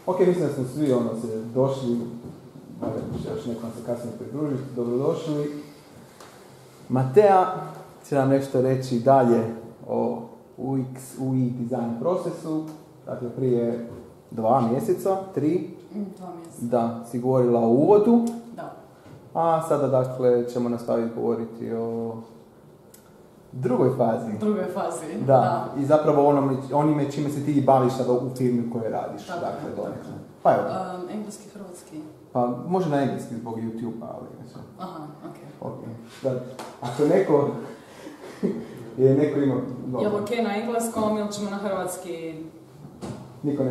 Ok, mislim da smo svi se došli, još neko nam se kasnije pridružiti, dobrodošli. Matea će nam nešto reći dalje o UX, UI design procesu, dakle prije 2 mjeseca, 3. 2 mjeseca. Da, si govorila o uvodu. Da. A sada dakle ćemo nastaviti govoriti o drugoj fazi. Da. I zapravo onime čime se ti baviš sada u firmi koju radiš. Dakle, pa evo. Engleski, hrvatski. Pa može na engleski zbog YouTube-a, ali nešto. Aha, okej. Da, ako neko ima... Jel okej na engleskom ili ćemo na hrvatski? Niko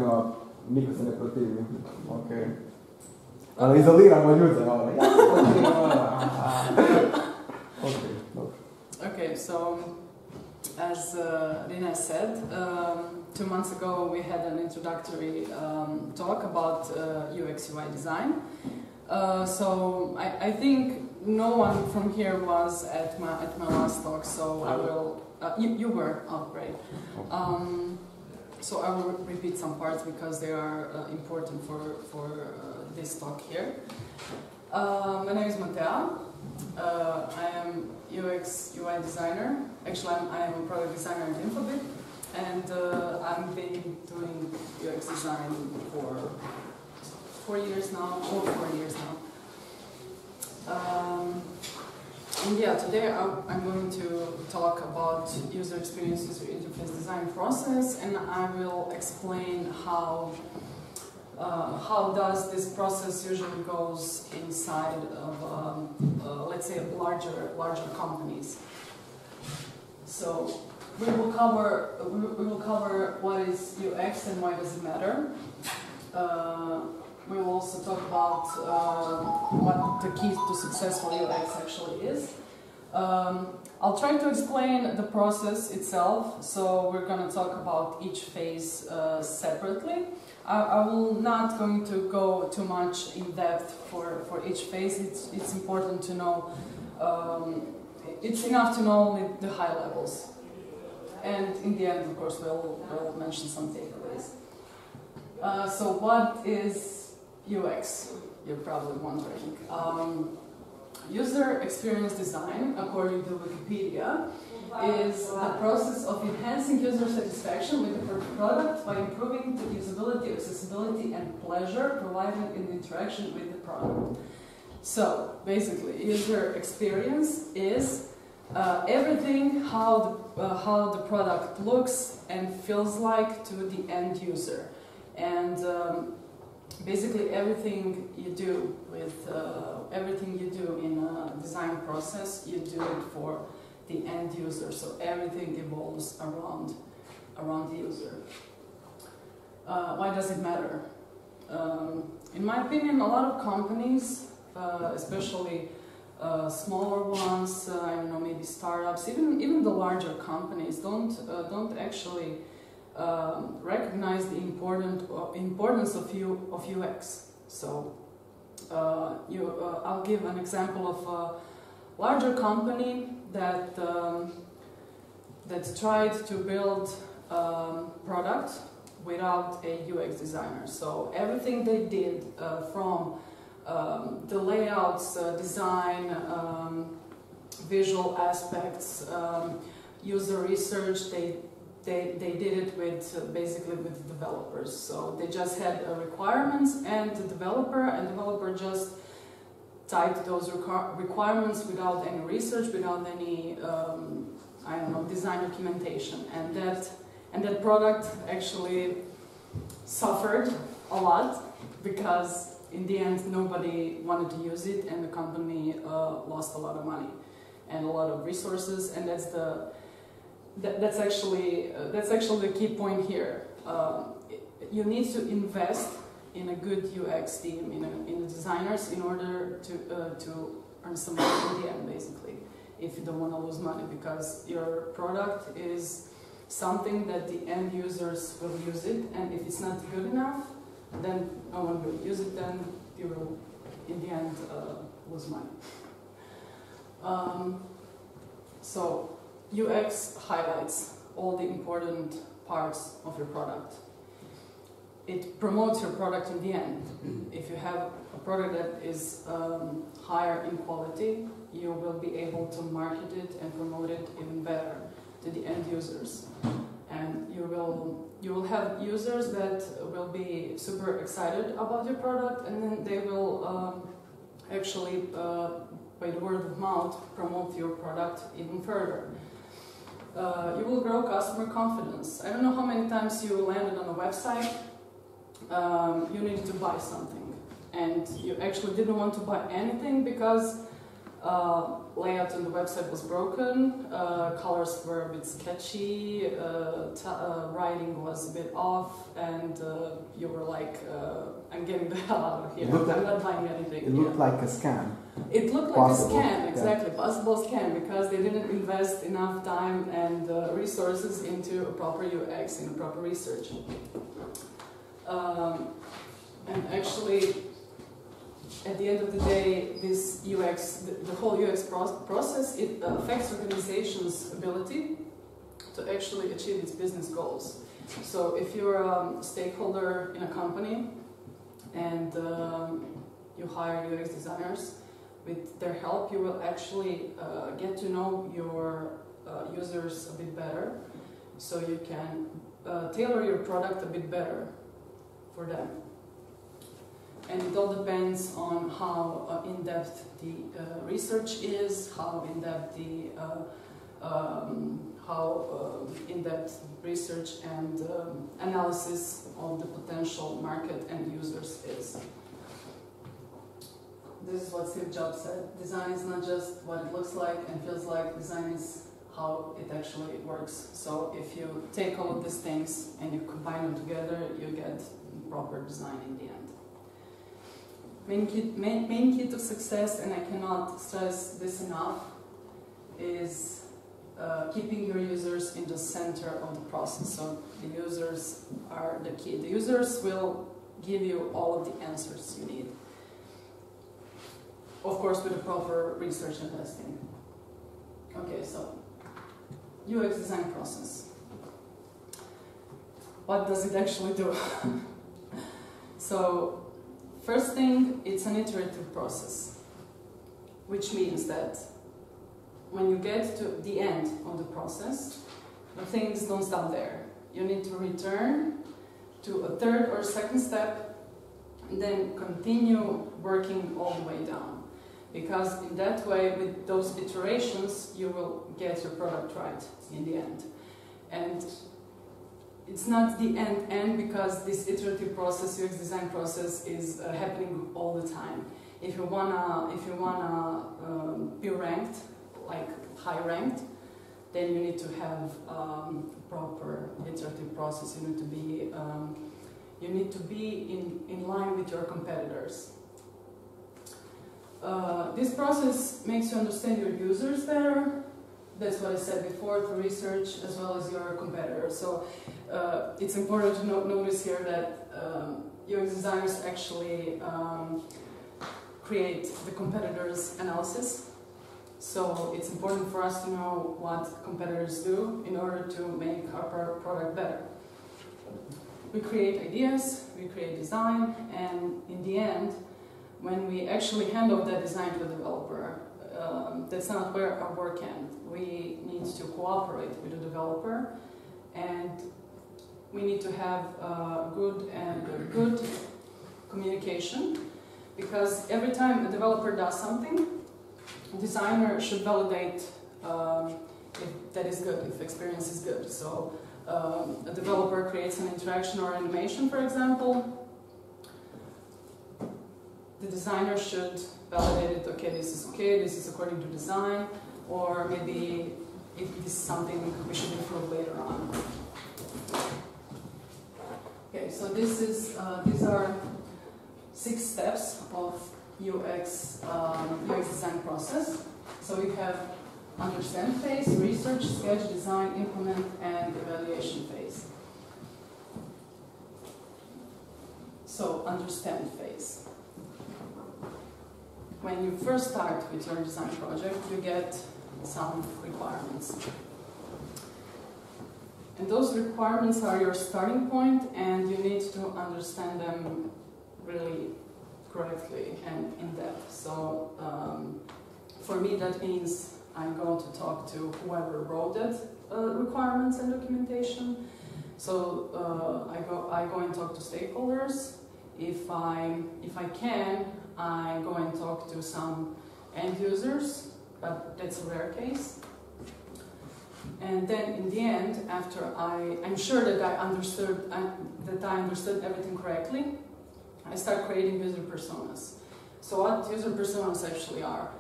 se ne protivi. Okej. Ali izoliramo ljude, dobro. Okay, so as Rina said, 2 months ago we had an introductory talk about UX UI design. So I think no one from here was at my last talk, so I will. You were, oh great. So I will repeat some parts because they are important for this talk here. My name is Matea. I am UX UI designer. Actually, I am a product designer at Infobit, and I've been doing UX design for 4 years now. And yeah, today I'm going to talk about user experience, user interface design process, and I will explain how does this process usually goes inside of, let's say, larger companies. So we will cover what is UX and why does it matter. We will also talk about what the key to successful UX actually is. I'll try to explain the process itself, so we're going to talk about each phase separately. I will not going to go too much in depth for each phase. It's important to know, it's enough to know only the high levels. And in the end, of course, we'll mention some takeaways. So what is UX? You're probably wondering. User experience design, according to Wikipedia, is the process of enhancing user satisfaction with the product by improving the usability, accessibility, and pleasure provided in the interaction with the product. So, basically, user experience is everything how the product looks and feels like to the end user. And basically everything you do in a design process, you do it for the end user. So everything evolves around the user. Why does it matter? In my opinion, a lot of companies, especially smaller ones, I don't know, maybe startups, even the larger companies, don't actually recognize the importance of UX. So I'll give an example of a larger company that tried to build product without a UX designer. So everything they did from the layouts, design, visual aspects, user research, they did it basically with developers. So they just had requirements, and the developer just typed those requirements without any research, without any design documentation, and that product actually suffered a lot because in the end nobody wanted to use it, and the company lost a lot of money and a lot of resources, and that's actually the key point here. You need to invest in a good UX team, in the designers, in order to earn some money in the end, basically, if you don't want to lose money, because your product is something that the end users will use it, and if it's not good enough, then no one will use it, then you will, in the end, lose money. So UX highlights all the important parts of your product. it promotes your product in the end. If you have a product that is higher in quality, you will be able to market it and promote it even better to the end users. And you will have users that will be super excited about your product, and then they will actually, by the word of mouth, promote your product even further. You will grow customer confidence. I don't know how many times you landed on a website, you needed to buy something, and you actually didn't want to buy anything because layout on the website was broken, colors were a bit sketchy, writing was a bit off, and you were like, I'm getting the hell out of here, I'm not buying anything. It looked like a scam. It looked like a scam, exactly, possible scam, because they didn't invest enough time and resources into a proper UX, in a proper research. And actually, at the end of the day, this UX, the whole UX process, it affects organization's ability to actually achieve its business goals. So if you're a stakeholder in a company and you hire UX designers, with their help you will actually get to know your users a bit better, so you can tailor your product a bit better for them. And it all depends on how in-depth the research is, how in-depth the in-depth research and analysis of the potential market and users is. This is what Steve Jobs said: design is not just what it looks like and feels like, design is how it actually works. So if you take all of these things and you combine them together, you get proper design in the end. Main key to success, and I cannot stress this enough, is keeping your users in the center of the process. So the users are the key. The users will give you all of the answers you need. Of course, with the proper research and testing. Okay, so UX design process. What does it actually do? So, first thing, it's an iterative process, which means that when you get to the end of the process, the things don't stop there. You need to return to a third or second step and then continue working all the way down. Because in that way, with those iterations, you will get your product right in the end. And it's not the end because this iterative process, UX design process, is happening all the time. If you wanna be ranked, like high ranked, then you need to have proper iterative process. You need to be in line with your competitors. This process makes you understand your users better. That's what I said before, through research as well as your competitors. So it's important to notice here that UX designers actually create the competitors' analysis. So it's important for us to know what competitors do in order to make our product better. We create ideas, we create design, and in the end, when we actually hand off that design to a developer, that's not where our work ends. We need to cooperate with the developer, and we need to have good communication, because every time a developer does something, a designer should validate if that is good, if experience is good. So a developer creates an interaction or animation, for example. The designer should validate it, okay, this is according to design, or maybe if this is something we should improve later on. Okay, so these are 6 steps of UX design process. So we have understand phase, research, sketch, design, implement, and evaluation phase. So understand phase. When you first start with your design project, you get some requirements. And those requirements are your starting point, and you need to understand them really correctly and in depth. So for me, that means I'm going to talk to whoever wrote that requirements and documentation. So I go and talk to stakeholders. If I can, I go and talk to some end users, but that's a rare case. And then in the end, after I'm sure that I understood everything correctly, I start creating user personas. So what user personas actually are?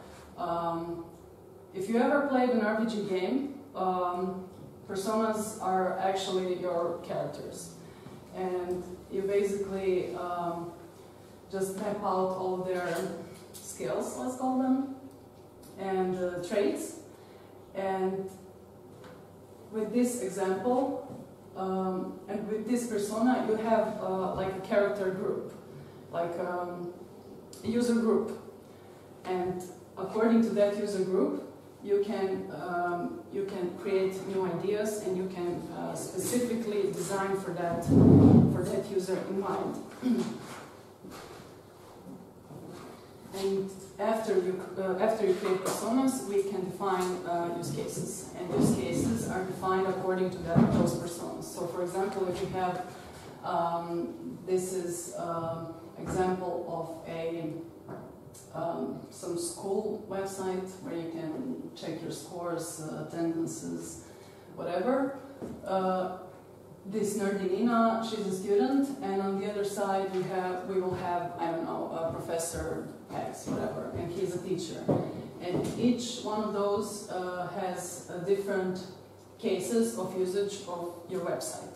If you ever played an RPG game, personas are actually your characters. And you basically just map out all of their skills, let's call them, and traits. And with this example, and with this persona, you have like a character group, like a user group. And according to that user group, you can create new ideas, and you can specifically design for that user in mind. And after you create personas, we can define use cases, and use cases are defined according to those personas. So, for example, if you have this is example of a some school website where you can check your scores, attendances, whatever. This nerdy Nina, she's a student, and on the other side we will have, I don't know, Professor X, whatever, and he's a teacher. And each one of those has different cases of usage of your website.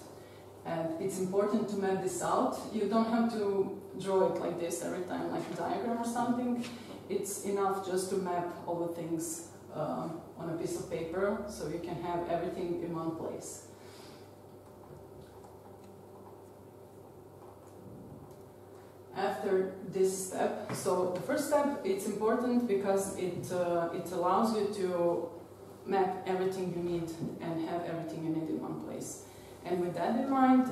And it's important to map this out. You don't have to draw it like this every time, like a diagram or something. It's enough just to map all the things on a piece of paper, so you can have everything in one place. After this step, so the first step, it's important because it allows you to map everything you need and have everything you need in one place. And with that in mind,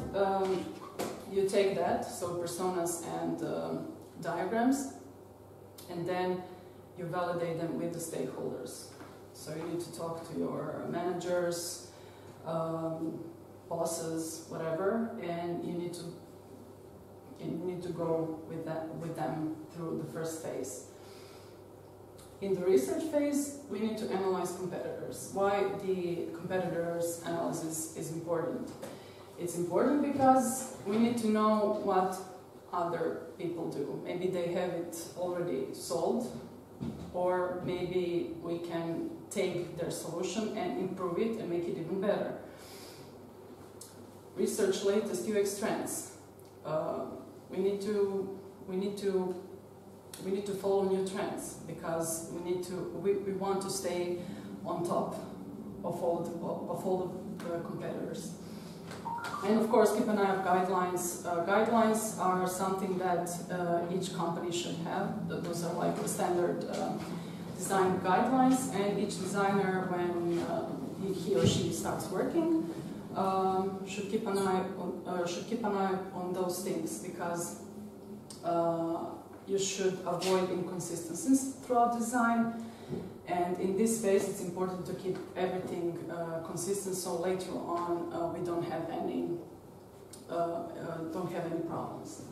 you take that, so personas and diagrams, and then you validate them with the stakeholders. So you need to talk to your managers, bosses, whatever, and you need to go with them through the first phase. In the research phase, we need to analyze competitors. Why the competitors analysis is important? It's important because we need to know what other people do. Maybe they have it already solved, or maybe we can take their solution and improve it and make it even better. Research latest UX trends. We need to follow new trends because we want to stay on top of all the competitors. And of course, keep an eye on guidelines. Guidelines are something that each company should have. Those are like the standard design guidelines, and each designer, when he or she starts working, should keep an eye on those things, because you should avoid inconsistencies throughout design. And in this phase, it's important to keep everything consistent, so later on we don't have any problems.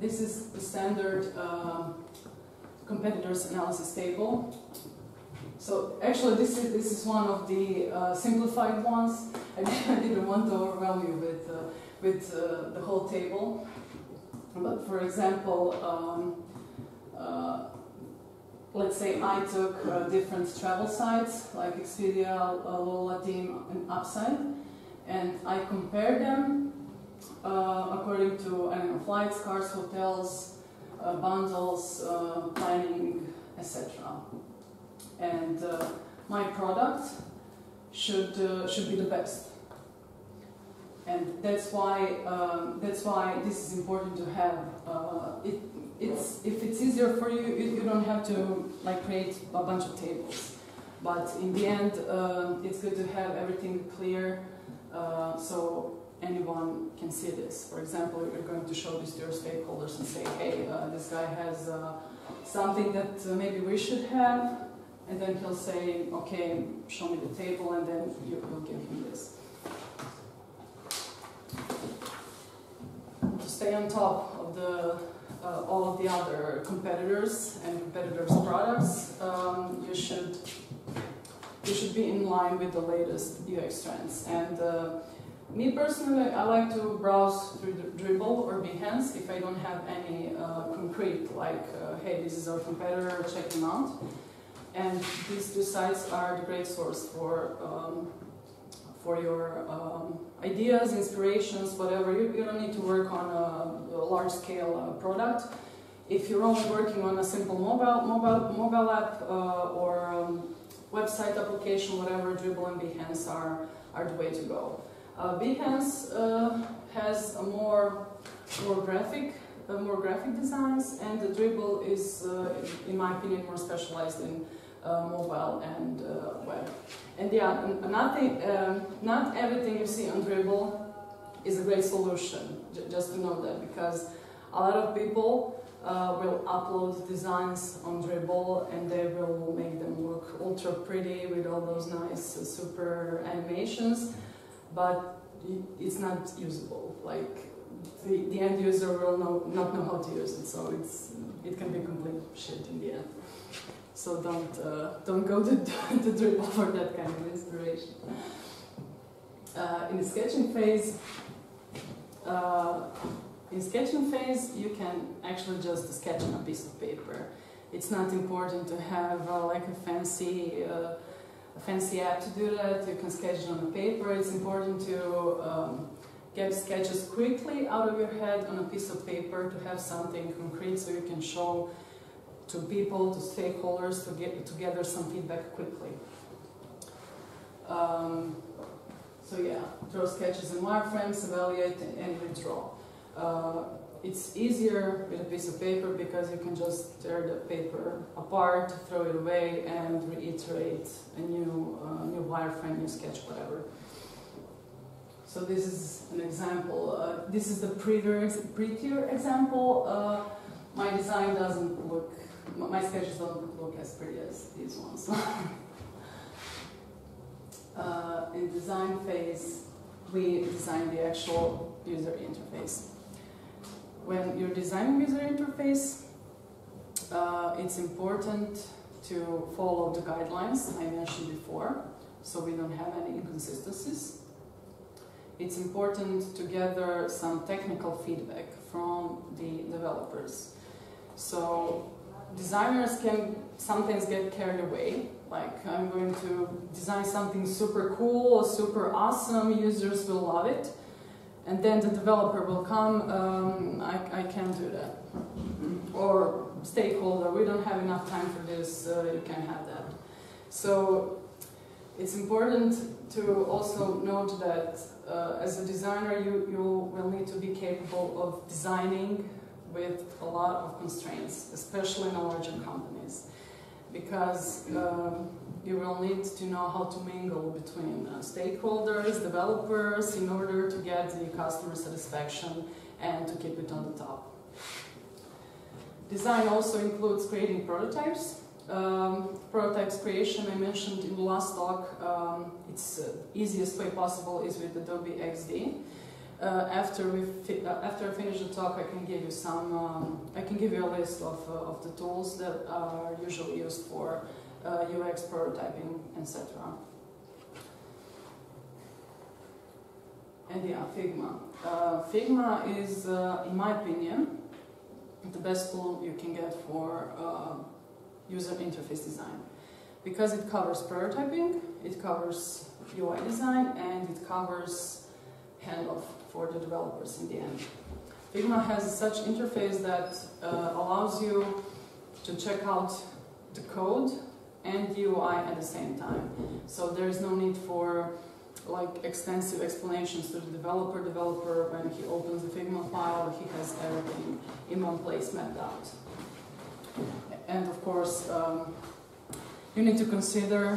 This is the standard competitors analysis table. So actually, this is one of the simplified ones. I didn't want to overwhelm you with the whole table. But for example, let's say I took different travel sites like Expedia, Lola Team, and Upside, and I compared them according to, I don't know, flights, cars, hotels, bundles, planning, etc. And my product should be the best. And that's why this is important to have. If it's easier for you, you don't have to like create a bunch of tables. But in the end, it's good to have everything clear so anyone can see this. For example, you're going to show this to your stakeholders and say, hey, this guy has something that maybe we should have, and then he'll say, okay, show me the table, and then you'll give him this. To stay on top of the all of the other competitors and competitors' products, you should be in line with the latest UX trends. And me personally, I like to browse through Dribbble or Behance if I don't have any concrete, like, hey, this is our competitor, check them out. And these two sites are the great source for your ideas, inspirations, whatever. You don't need to work on a large-scale product. If you're only working on a simple mobile app or website application, whatever, Dribbble and Behance are the way to go. Behance has a more graphic designs, and the Dribbble is, in my opinion, more specialized in mobile and web. And yeah, not everything you see on Dribbble is a great solution, just to know that, because a lot of people will upload designs on Dribbble and they will make them look ultra pretty with all those nice super animations, but it's not usable. Like the end user will not know how to use it, so it can be complete shit in the end. So don't go to Dribbble for that kind of inspiration. In the sketching phase, you can actually just sketch on a piece of paper. It's not important to have like a fancy app to do that. You can sketch it on a paper. It's important to get sketches quickly out of your head on a piece of paper, to have something concrete so you can show to people, to stakeholders, to gather some feedback quickly. So yeah, draw sketches in wireframes, evaluate and redraw. It's easier with a piece of paper because you can just tear the paper apart, throw it away, and reiterate a new wireframe, new sketch, whatever. So this is an example. This is the prettier example. My design doesn't look, my sketches don't look as pretty as these ones. In design phase, we design the actual user interface. When you're designing user interface, it's important to follow the guidelines I mentioned before, so we don't have any inconsistencies. It's important to gather some technical feedback from the developers. So designers can sometimes get carried away, like I'm going to design something super cool, super awesome, users will love it. And then the developer will come, I can't do that. Or stakeholder, we don't have enough time for this, you can't have that. So it's important to also note that as a designer, you will need to be capable of designing with a lot of constraints, especially in larger companies. Because you will need to know how to mingle between stakeholders, developers, in order to get the customer satisfaction and to keep it on the top. Design also includes creating prototypes. Prototypes creation I mentioned in the last talk. It's easiest way possible is with Adobe XD. After I finish the talk, I can give you some. I can give you a list of the tools that are usually used for UX prototyping, etc. And yeah, Figma. Figma is, in my opinion, the best tool you can get for user interface design, because it covers prototyping, it covers UI design, and it covers handoff for the developers in the end. Figma has such interface that allows you to check out the code and the UI at the same time. So there is no need for like extensive explanations to the developer. When he opens the Figma file, he has everything in one place mapped out. And of course, you need to consider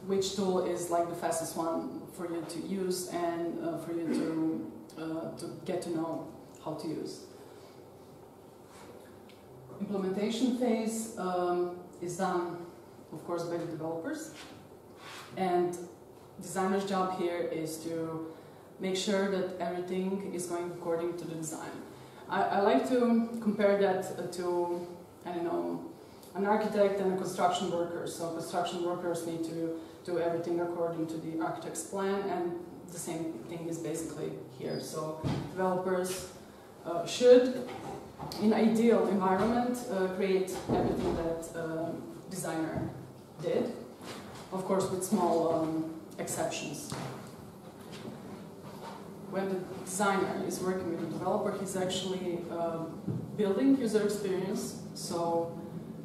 which tool is like the fastest one for you to use and for you to get to know how to use. Implementation phase is done, of course, by the developers, and designer's job here is to make sure that everything is going according to the design. I like to compare that to, I don't know, an architect and a construction worker. So construction workers need to do everything according to the architect's plan, and the same thing is basically here. So developers should, in ideal environment, create everything that designer did, of course with small exceptions. When the designer is working with the developer, he's actually building user experience. So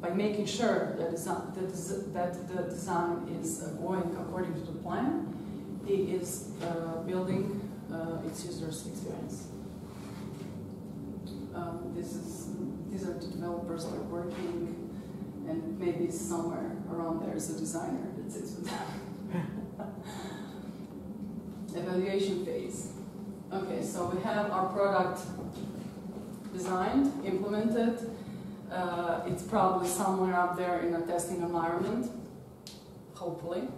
by making sure that the design is going according to the plan, he is building its user's experience. These are the developers that are working, and maybe somewhere around there is a designer that sits with them. Evaluation phase. Okay, so we have our product designed, implemented. It's probably somewhere up there in a testing environment, hopefully.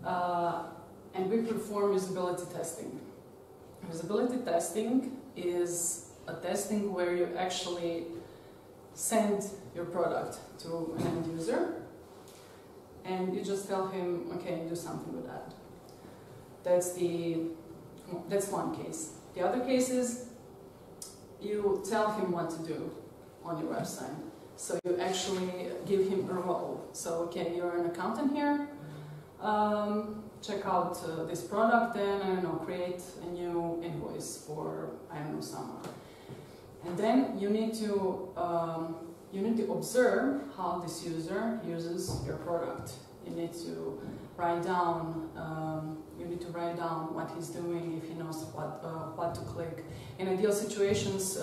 And we perform usability testing. Usability testing is a testing where you actually send your product to an end user and you just tell him, okay, do something with that. That's one case. The other case is you tell him what to do on your website. So you actually give him a role. So, okay, you're an accountant here, check out this product and, I don't know, create a new invoice for, I don't know, someone. And then you need to observe how this user uses your product. You need to write down what he's doing, if he knows what to click. In ideal situations,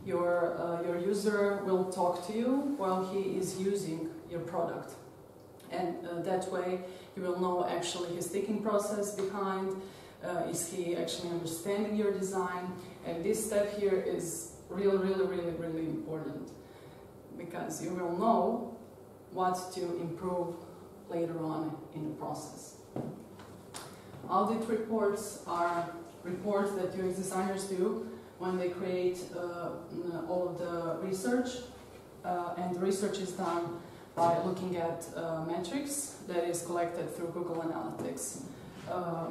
your user will talk to you while he is using your product, and that way you will know actually his thinking process behind. Is he actually understanding your design? And this step here is really important, because you will know what to improve later on in the process. Audit reports are reports that UX designers do when they create all of the research, and the research is done by looking at metrics that is collected through Google Analytics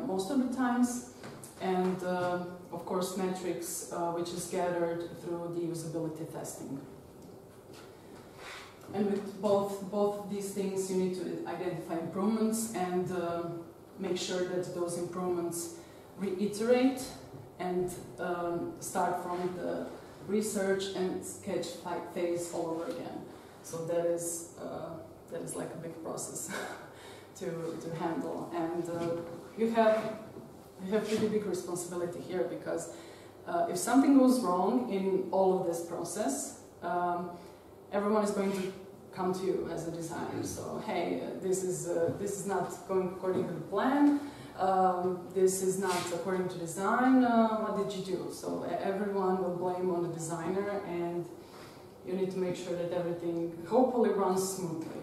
most of the times, and of course metrics which is gathered through the usability testing. And with both these things, you need to identify improvements and make sure that those improvements reiterate and start from the research and sketch phase all over again. So that is like a big process to handle, and you have pretty big responsibility here, because if something goes wrong in all of this process, everyone is going to come to you as a designer. So, hey, this is not going according to the plan. This is not according to design. What did you do? So everyone will blame on the designer, and you need to make sure that everything hopefully runs smoothly.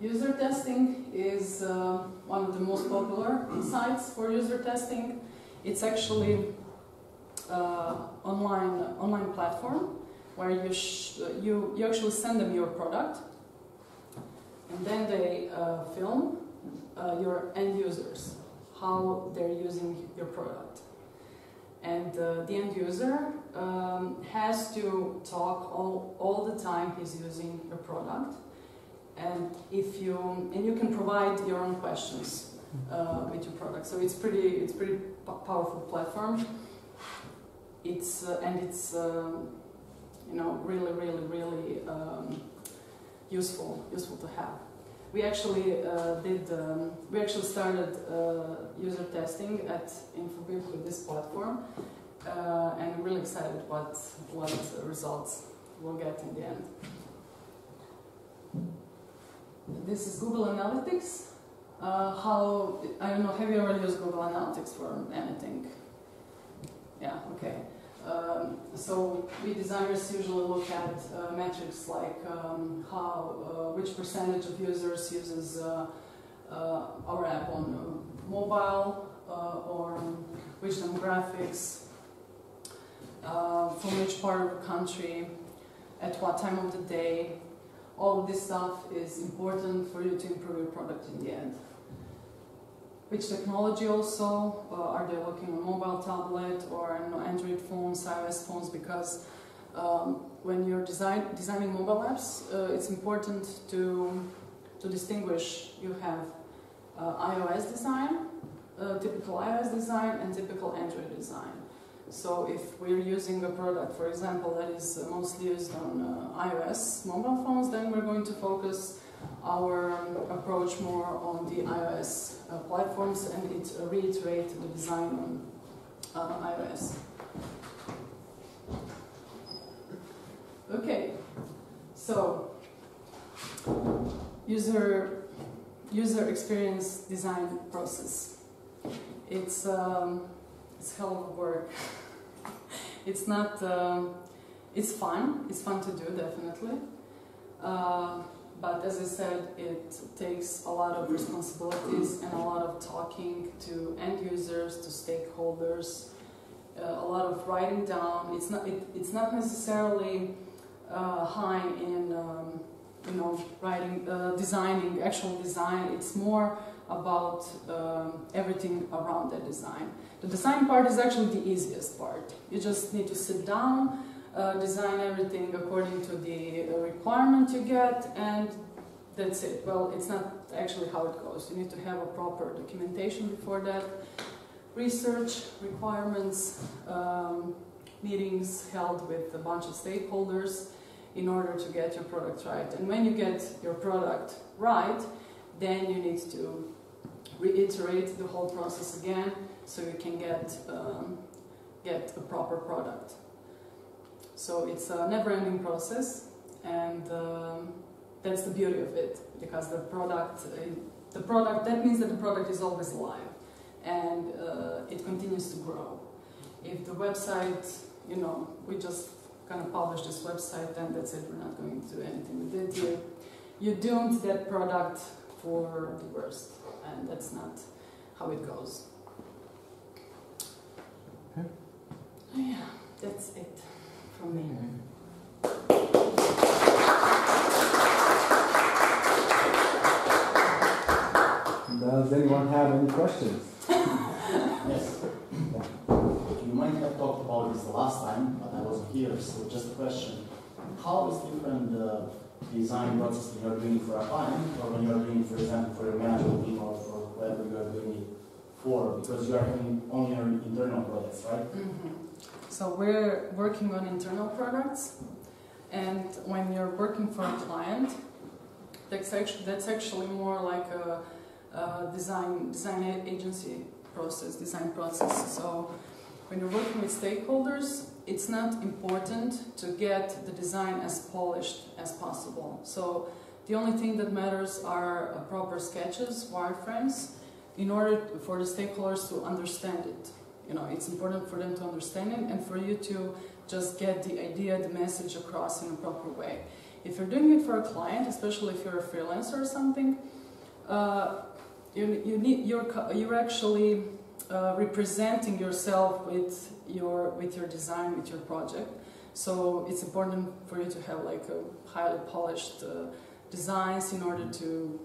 User testing is one of the most popular sites for user testing. It's actually online platform where you actually send them your product, and then they film your end users, how they're using your product. And the end user has to talk all the time he's using your product, and you can provide your own questions with your product. So it's pretty powerful platform. It's you know, really useful to have. We actually started user testing at Infobip with this platform, and I'm really excited what results we'll get in the end. This is Google Analytics. I don't know, have you ever used Google Analytics for anything? Yeah, okay. So we designers usually look at metrics like which percentage of users uses our app on mobile, or which demographics, from which part of the country, at what time of the day. All of this stuff is important for you to improve your product in the end. Which technology also, are they looking on mobile tablet or on Android phones, iOS phones, because when you're designing mobile apps, it's important to distinguish. You have iOS design, typical iOS design, and typical Android design. So if we're using a product, for example, that is mostly used on iOS mobile phones, then we're going to focus our approach more on the iOS platforms, and reiterate the design on iOS. Okay, so user experience design process. It's hell of work. It's not. It's fun. It's fun to do, definitely. But as I said, it takes a lot of responsibilities and a lot of talking to end users, to stakeholders, a lot of writing down. It's not necessarily high in writing, designing, actual design. It's more about everything around the design. The design part is actually the easiest part. You just need to sit down, design everything according to the requirement you get, and that's it. Well, it's not actually how it goes. You need to have a proper documentation before that, research, requirements, meetings held with a bunch of stakeholders in order to get your product right. And when you get your product right, then you need to reiterate the whole process again, so you can get a proper product. So it's a never-ending process, and that's the beauty of it, because the product, that means that the product is always alive, and it continues to grow. If the website, we just kind of publish this website, then that's it, we're not going to do anything with it. You doomed that product for the worst, and that's not how it goes. Okay. Yeah, that's it from me. Does anyone have any questions? Yes. Yeah. You might have talked about this the last time, but I wasn't here, so just a question. How is different the design process when you're doing it for a client, or when you're doing it, for example, for your management team, or for whatever you are doing it for, because you are having only your internal products, right? Mm-hmm. So we're working on internal products, and when you're working for a client, that's actually more like a design agency process, design process. So when you're working with stakeholders, it's not important to get the design as polished as possible. So the only thing that matters are proper sketches, wireframes, in order for the stakeholders to understand it. It's important for them to understand it, and for you to just get the idea, the message across in a proper way. If you're doing it for a client, especially if you're a freelancer or something, you're actually representing yourself with your design, with your project. So it's important for you to have like a highly polished designs in order to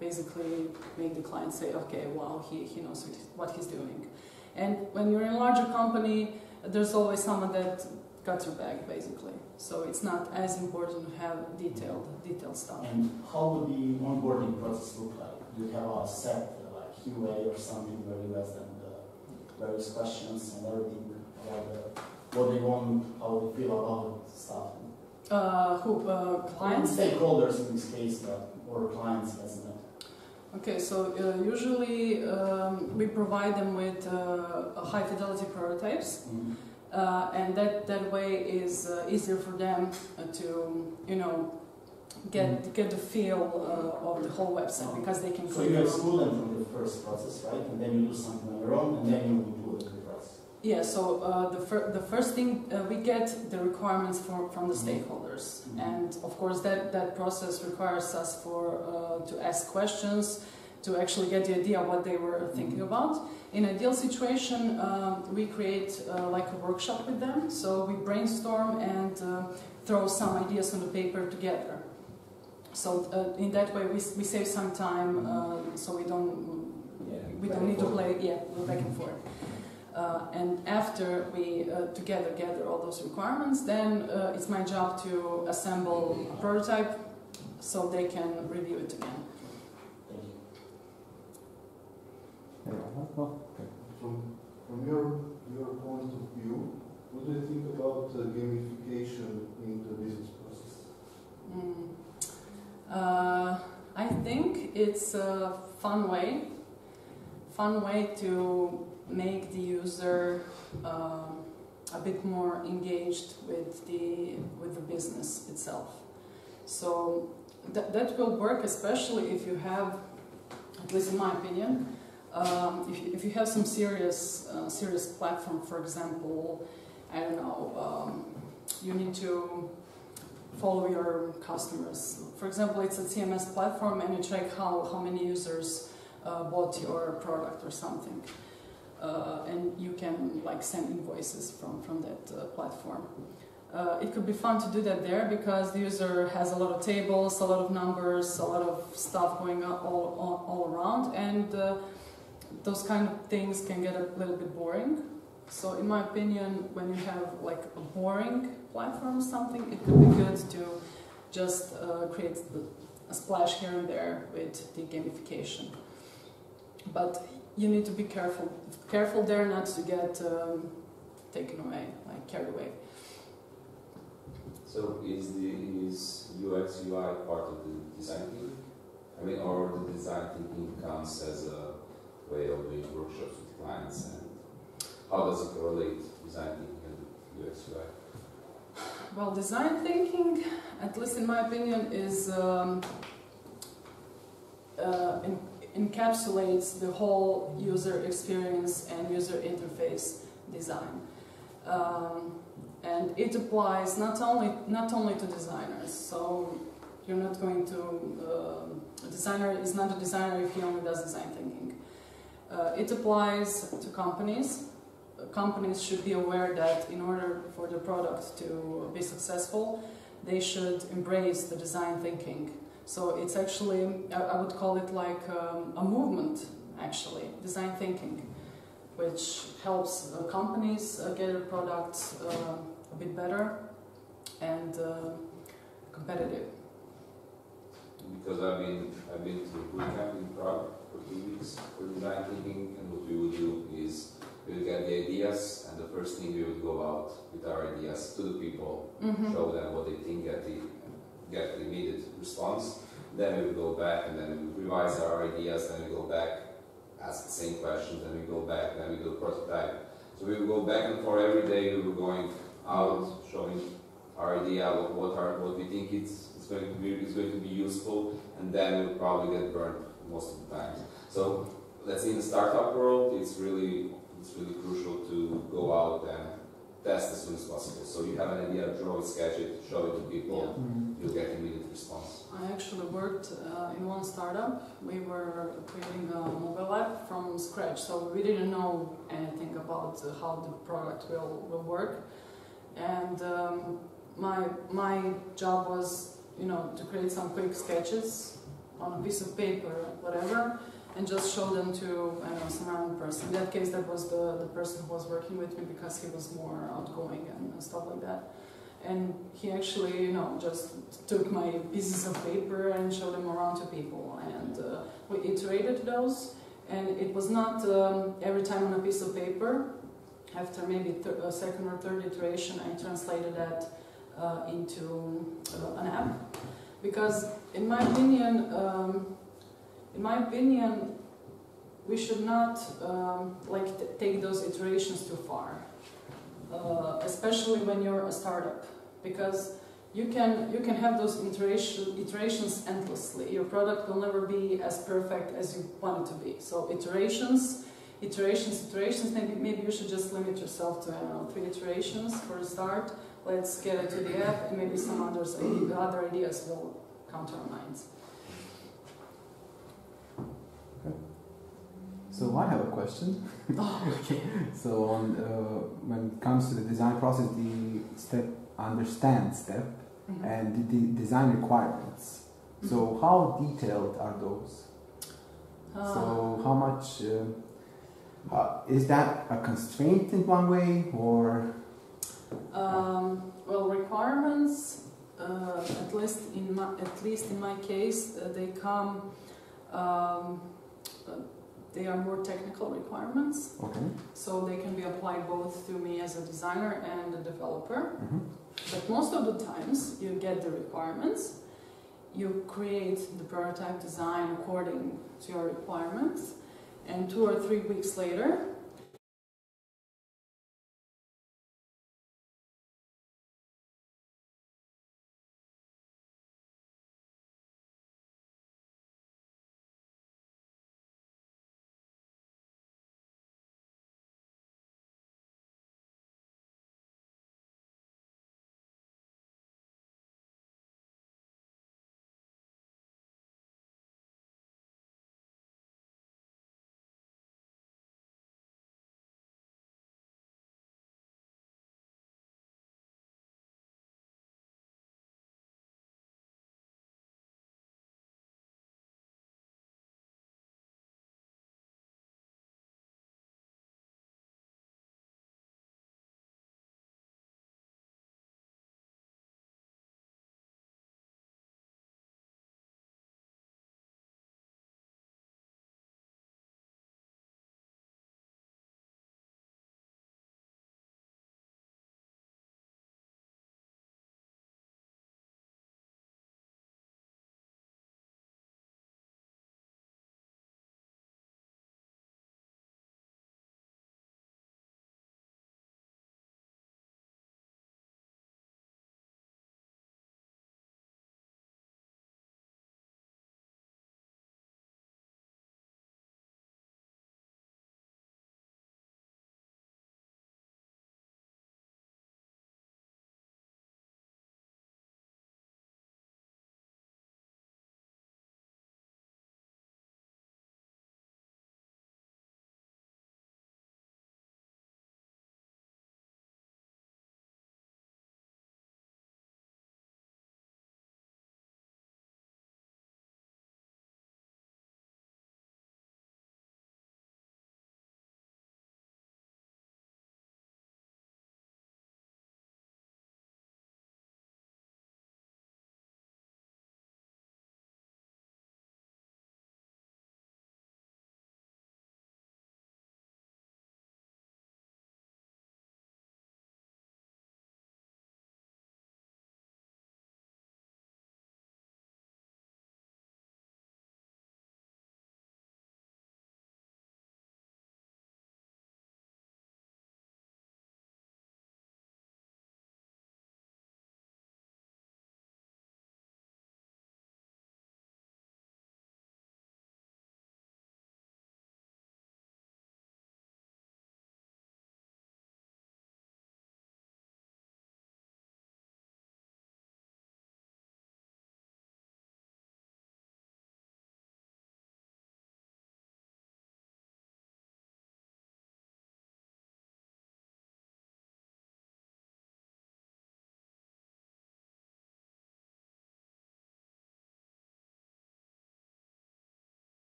basically make the client say, okay, wow, he knows what he's doing. And when you're in a larger company, there's always someone that got your back, basically. So it's not as important to have detailed stuff. And how would the onboarding process look like? Do you have a set like QA or something where you ask them the various questions and everything about what they want, how they feel about stuff? Clients? Stakeholders in this case, or clients, isn't it? Okay, so usually we provide them with high fidelity prototypes, and that way is easier for them to get the feel of the whole website, because they can. So you exclude them from the first process, right? And then you do something on your own, and then you include it in the process. Yeah. So the first thing we get the requirements from the stakeholders, and of course that process requires us to ask questions, to actually get the idea of what they were thinking about. In ideal situation, we create like a workshop with them, so we brainstorm and throw some ideas on the paper together. So in that way we save some time, so we don't need to play back and forth. And after we together gather all those requirements, then it's my job to assemble a prototype so they can review it again. From your point of view, what do you think about gamification in the business process? I think it's a fun way to make the user a bit more engaged with the business itself. So that will work, especially if you have, at least in my opinion, if you have some serious platform. For example, I don't know, you need to follow your customers. For example, it's a CMS platform, and you check how many users bought your product or something, and you can like send invoices from that platform. It could be fun to do that there, because the user has a lot of tables, a lot of numbers, a lot of stuff going on all around, and those kind of things can get a little bit boring. So in my opinion, when you have like a boring platform or something, it could be good to just create a splash here and there with the gamification. But you need to be careful there not to get taken away, like carried away. So is UX UI part of the design thinking? I mean, or the design thinking comes as a way of doing workshops with clients, and how does it correlate, design thinking and UX UI? Well, design thinking, at least in my opinion, is encapsulates the whole user experience and user interface design. And it applies not only to designers. So you're not going to a designer is not a designer if he only does design thinking. It applies to companies. Companies should be aware that in order for the product to be successful, they should embrace the design thinking. So it's actually, I would call it like a movement, actually, design thinking, which helps companies get their products a bit better and competitive. Because I've been to WebCamp in Prague for 2 weeks for design thinking, and what we would do is we would get the ideas, and the first thing we would go out with our ideas to the people, show them what they think, get the immediate response. Then we would go back and then we would revise our ideas, then we go back, ask the same questions, then we go back, then we do a prototype. So we would go back and forth every day. We were going out, showing our idea, what we think it's going to be useful, and then we'll probably get burned most of the time. So let's say in the startup world, it's really crucial to go out and test as soon as possible. So you have an idea, draw it, sketch it, show it to people, you'll get immediate response. I actually worked in one startup. We were creating a mobile app from scratch, so we didn't know anything about how the product will work. And my job was, to create some quick sketches on a piece of paper, whatever, and just show them to, some random person. In that case, that was the person who was working with me, because he was more outgoing and stuff like that. And he actually, just took my pieces of paper and showed them around to people. And we iterated those, and it was not every time on a piece of paper. After maybe a second or third iteration, I translated that into an app. Because in my opinion, we should not take those iterations too far, especially when you're a startup, because you can have those iterations endlessly. Your product will never be as perfect as you want it to be. So iterations. Maybe you should just limit yourself to, I don't know, 3 iterations for a start. Let's get it to the app, and maybe some other ideas will come to our minds. Okay. So I have a question. Okay. So when it comes to the design process, the understand step and the design requirements. So how detailed are those? So how much is that a constraint in one way, or? Well, requirements, at least in my case, they come. They are more technical requirements. Okay. So they can be applied both to me as a designer and a developer. But most of the times, you get the requirements. You create the prototype design according to your requirements, and 2 or 3 weeks later,